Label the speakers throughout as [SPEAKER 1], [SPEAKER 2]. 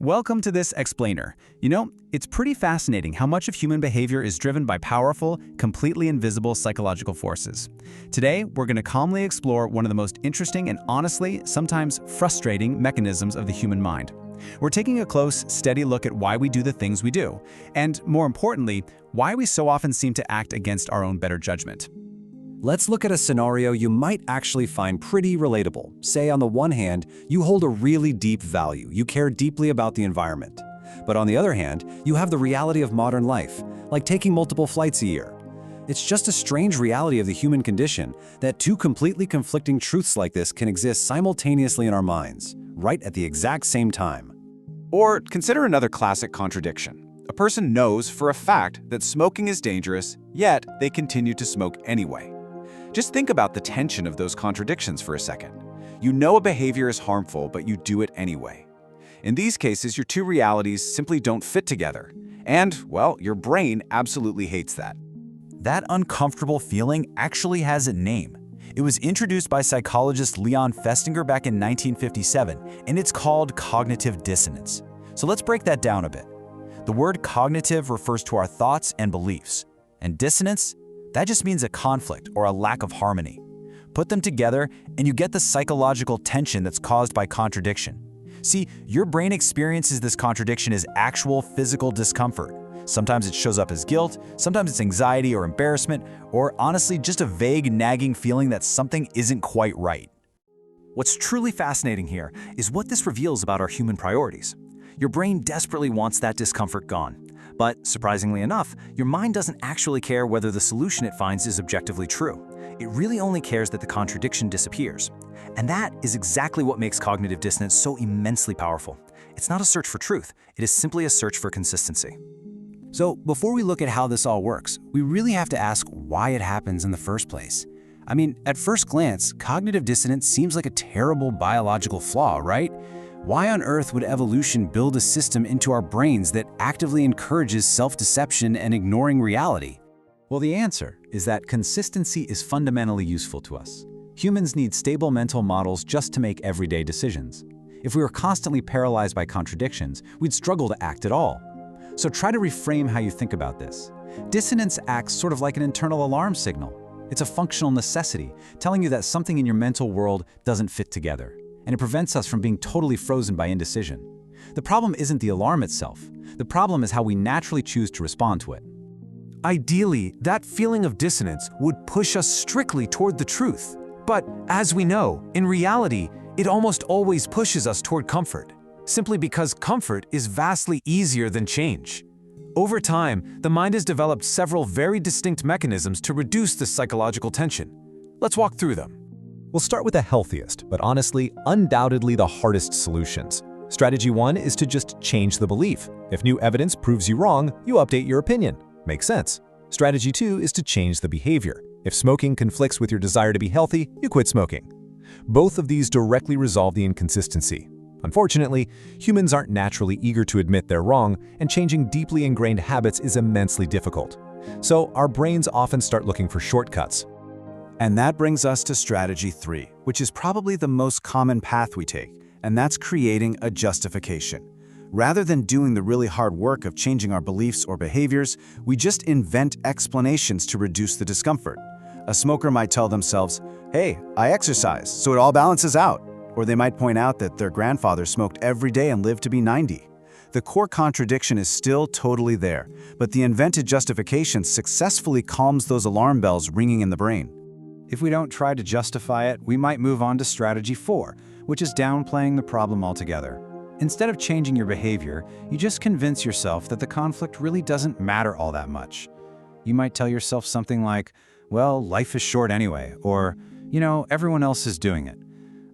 [SPEAKER 1] Welcome to this explainer. It's pretty fascinating how much of human behavior is driven by powerful, completely invisible psychological forces. Today, we're going to calmly explore one of the most interesting and honestly, sometimes frustrating mechanisms of the human mind. We're taking a close, steady look at why we do the things we do, and more importantly, why we so often seem to act against our own better judgment.
[SPEAKER 2] Let's look at a scenario you might actually find pretty relatable. Say, on the one hand, you hold a really deep value. You care deeply about the environment. But on the other hand, you have the reality of modern life, like taking multiple flights a year. It's just a strange reality of the human condition that two completely conflicting truths like this can exist simultaneously in our minds, right at the exact same time.
[SPEAKER 3] Or consider another classic contradiction. A person knows for a fact that smoking is dangerous, yet they continue to smoke anyway. Just think about the tension of those contradictions for a second. You know a behavior is harmful, but you do it anyway. In these cases, your two realities simply don't fit together. And, well, your brain absolutely hates that.
[SPEAKER 4] That uncomfortable feeling actually has a name. It was introduced by psychologist Leon Festinger back in 1957, and it's called cognitive dissonance. So let's break that down a bit. The word cognitive refers to our thoughts and beliefs, and dissonance, that just means a conflict or a lack of harmony. Put them together and you get the psychological tension that's caused by contradiction. See, your brain experiences this contradiction as actual physical discomfort. Sometimes it shows up as guilt, sometimes it's anxiety or embarrassment, or honestly just a vague nagging feeling that something isn't quite right.
[SPEAKER 2] What's truly fascinating here is what this reveals about our human priorities. Your brain desperately wants that discomfort gone. But surprisingly enough, your mind doesn't actually care whether the solution it finds is objectively true. It really only cares that the contradiction disappears. And that is exactly what makes cognitive dissonance so immensely powerful. It's not a search for truth, it is simply a search for consistency. So before we look at how this all works, we really have to ask why it happens in the first place. I mean, at first glance, cognitive dissonance seems like a terrible biological flaw, right? Why on earth would evolution build a system into our brains that actively encourages self-deception and ignoring reality?
[SPEAKER 5] Well, the answer is that consistency is fundamentally useful to us. Humans need stable mental models just to make everyday decisions. If we were constantly paralyzed by contradictions, we'd struggle to act at all. So try to reframe how you think about this. Dissonance acts sort of like an internal alarm signal. It's a functional necessity, telling you that something in your mental world doesn't fit together. And it prevents us from being totally frozen by indecision. The problem isn't the alarm itself. The problem is how we naturally choose to respond to it.
[SPEAKER 6] Ideally, that feeling of dissonance would push us strictly toward the truth. But as we know, in reality, it almost always pushes us toward comfort, simply because comfort is vastly easier than change. Over time, the mind has developed several very distinct mechanisms to reduce this psychological tension. Let's walk through them.
[SPEAKER 7] We'll start with the healthiest, but honestly, undoubtedly the hardest solutions. Strategy 1 is to just change the belief. If new evidence proves you wrong, you update your opinion. Makes sense. Strategy 2 is to change the behavior. If smoking conflicts with your desire to be healthy, you quit smoking. Both of these directly resolve the inconsistency. Unfortunately, humans aren't naturally eager to admit they're wrong, and changing deeply ingrained habits is immensely difficult. So our brains often start looking for shortcuts.
[SPEAKER 3] And that brings us to strategy 3, which is probably the most common path we take, and that's creating a justification. Rather than doing the really hard work of changing our beliefs or behaviors, we just invent explanations to reduce the discomfort. A smoker might tell themselves, "Hey, I exercise, so it all balances out." Or they might point out that their grandfather smoked every day and lived to be 90. The core contradiction is still totally there, but the invented justification successfully calms those alarm bells ringing in the brain.
[SPEAKER 8] If we don't try to justify it, we might move on to strategy 4, which is downplaying the problem altogether. Instead of changing your behavior, you just convince yourself that the conflict really doesn't matter all that much. You might tell yourself something like, "Well, life is short anyway," or, "Everyone else is doing it."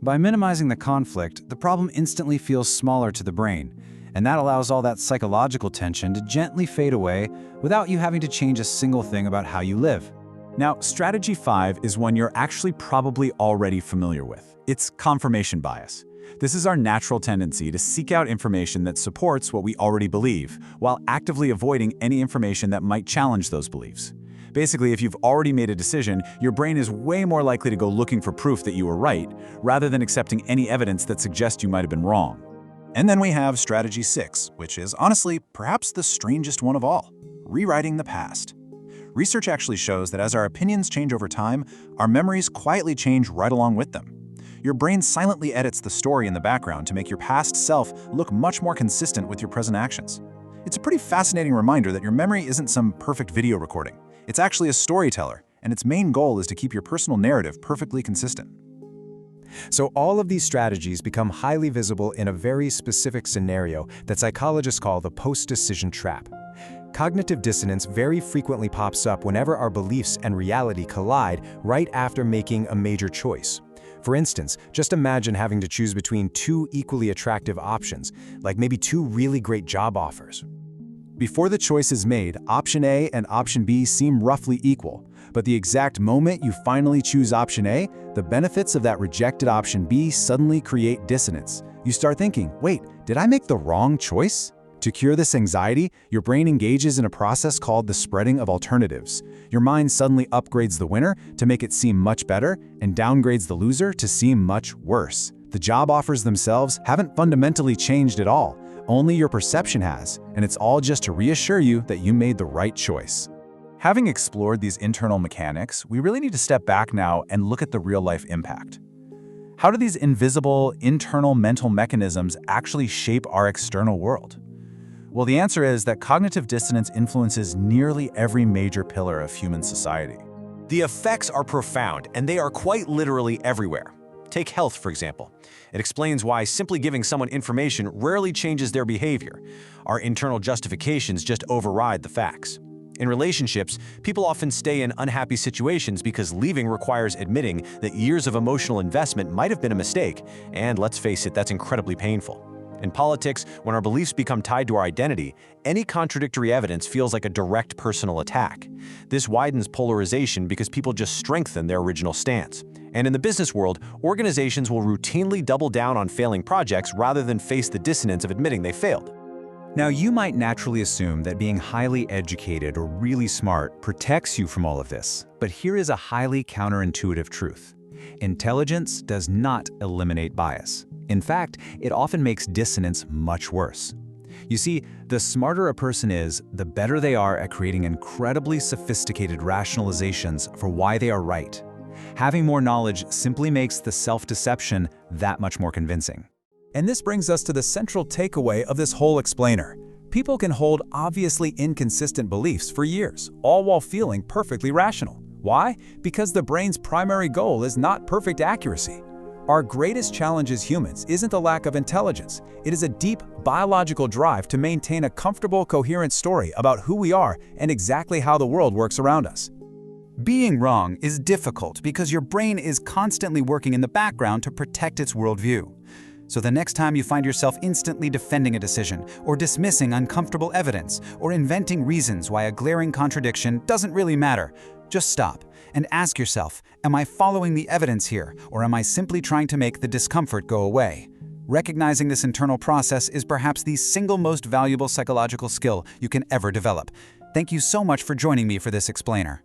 [SPEAKER 8] By minimizing the conflict, the problem instantly feels smaller to the brain, and that allows all that psychological tension to gently fade away without you having to change a single thing about how you live.
[SPEAKER 4] Now, strategy 5 is one you're actually probably already familiar with. It's confirmation bias. This is our natural tendency to seek out information that supports what we already believe, while actively avoiding any information that might challenge those beliefs. Basically, if you've already made a decision, your brain is way more likely to go looking for proof that you were right, rather than accepting any evidence that suggests you might have been wrong. And then we have strategy 6, which is honestly perhaps the strangest one of all: rewriting the past. Research actually shows that as our opinions change over time, our memories quietly change right along with them. Your brain silently edits the story in the background to make your past self look much more consistent with your present actions. It's a pretty fascinating reminder that your memory isn't some perfect video recording. It's actually a storyteller, and its main goal is to keep your personal narrative perfectly consistent.
[SPEAKER 3] So all of these strategies become highly visible in a very specific scenario that psychologists call the post-decision trap. Cognitive dissonance very frequently pops up whenever our beliefs and reality collide right after making a major choice. For instance, just imagine having to choose between two equally attractive options, like maybe two really great job offers. Before the choice is made, option A and option B seem roughly equal, but the exact moment you finally choose option A, the benefits of that rejected option B suddenly create dissonance. You start thinking, wait, did I make the wrong choice? To cure this anxiety, your brain engages in a process called the spreading of alternatives. Your mind suddenly upgrades the winner to make it seem much better and downgrades the loser to seem much worse. The job offers themselves haven't fundamentally changed at all. Only your perception has, and it's all just to reassure you that you made the right choice.
[SPEAKER 4] Having explored these internal mechanics, we really need to step back now and look at the real-life impact. How do these invisible, internal mental mechanisms actually shape our external world? Well, the answer is that cognitive dissonance influences nearly every major pillar of human society.
[SPEAKER 2] The effects are profound, and they are quite literally everywhere. Take health, for example. It explains why simply giving someone information rarely changes their behavior. Our internal justifications just override the facts. In relationships, people often stay in unhappy situations because leaving requires admitting that years of emotional investment might have been a mistake, and let's face it, that's incredibly painful. In politics, when our beliefs become tied to our identity, any contradictory evidence feels like a direct personal attack. This widens polarization because people just strengthen their original stance. And in the business world, organizations will routinely double down on failing projects rather than face the dissonance of admitting they failed.
[SPEAKER 3] Now, you might naturally assume that being highly educated or really smart protects you from all of this, but here is a highly counterintuitive truth. Intelligence does not eliminate bias. In fact, it often makes dissonance much worse. You see, the smarter a person is, the better they are at creating incredibly sophisticated rationalizations for why they are right. Having more knowledge simply makes the self-deception that much more convincing. And this brings us to the central takeaway of this whole explainer. People can hold obviously inconsistent beliefs for years, all while feeling perfectly rational. Why? Because the brain's primary goal is not perfect accuracy. Our greatest challenge as humans isn't the lack of intelligence. It is a deep biological drive to maintain a comfortable, coherent story about who we are and exactly how the world works around us.
[SPEAKER 1] Being wrong is difficult because your brain is constantly working in the background to protect its worldview. So the next time you find yourself instantly defending a decision, or dismissing uncomfortable evidence, or inventing reasons why a glaring contradiction doesn't really matter, just stop and ask yourself, am I following the evidence here, or am I simply trying to make the discomfort go away? Recognizing this internal process is perhaps the single most valuable psychological skill you can ever develop. Thank you so much for joining me for this explainer.